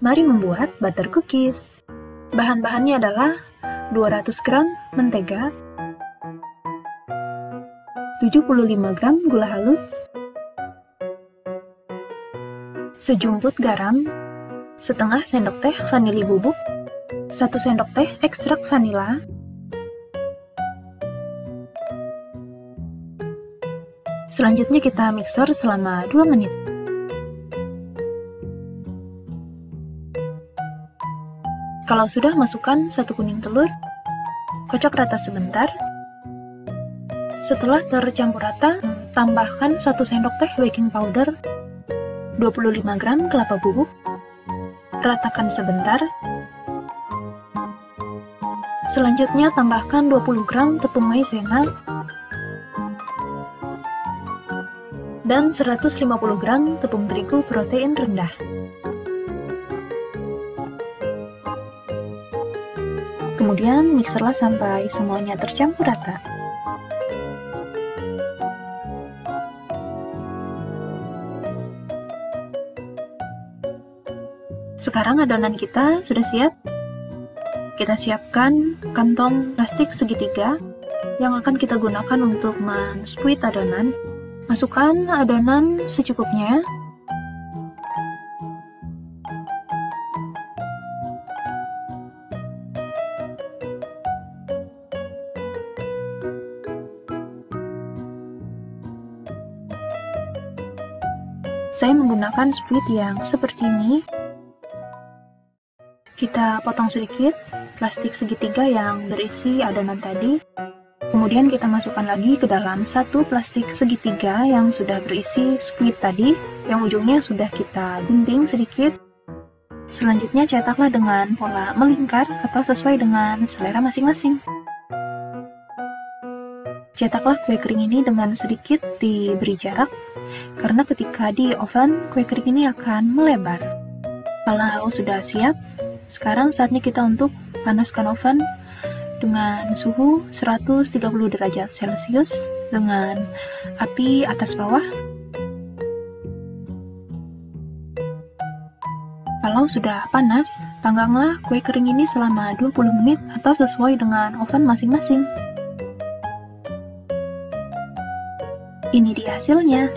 Mari membuat butter cookies. Bahan-bahannya adalah 200 gram mentega, 75 gram gula halus, sejumput garam, setengah sendok teh vanili bubuk, 1 sendok teh ekstrak vanila, selanjutnya kita mixer selama 2 menit. Kalau sudah, masukkan 1 kuning telur, kocok rata sebentar. Setelah tercampur rata, tambahkan 1 sendok teh baking powder, 25 gram kelapa bubuk, ratakan sebentar. Selanjutnya tambahkan 20 gram tepung maizena dan 150 gram tepung terigu protein rendah. Kemudian mixerlah sampai semuanya tercampur rata. Sekarang adonan kita sudah siap. Kita siapkan kantong plastik segitiga yang akan kita gunakan untuk men-squeeze adonan. Masukkan adonan secukupnya. Saya menggunakan squeeze yang seperti ini. Kita potong sedikit plastik segitiga yang berisi adonan tadi. Kemudian kita masukkan lagi ke dalam 1 plastik segitiga yang sudah berisi squid tadi, yang ujungnya sudah kita gunting sedikit. Selanjutnya cetaklah dengan pola melingkar atau sesuai dengan selera masing-masing. Cetaklah kue kering ini dengan sedikit diberi jarak, karena ketika di oven, kue kering ini akan melebar. Kalau sudah siap, sekarang saatnya kita untuk panaskan oven dengan suhu 130 derajat Celcius dengan api atas bawah. Kalau sudah panas, pangganglah kue kering ini selama 20 menit atau sesuai dengan oven masing-masing. Ini dia hasilnya.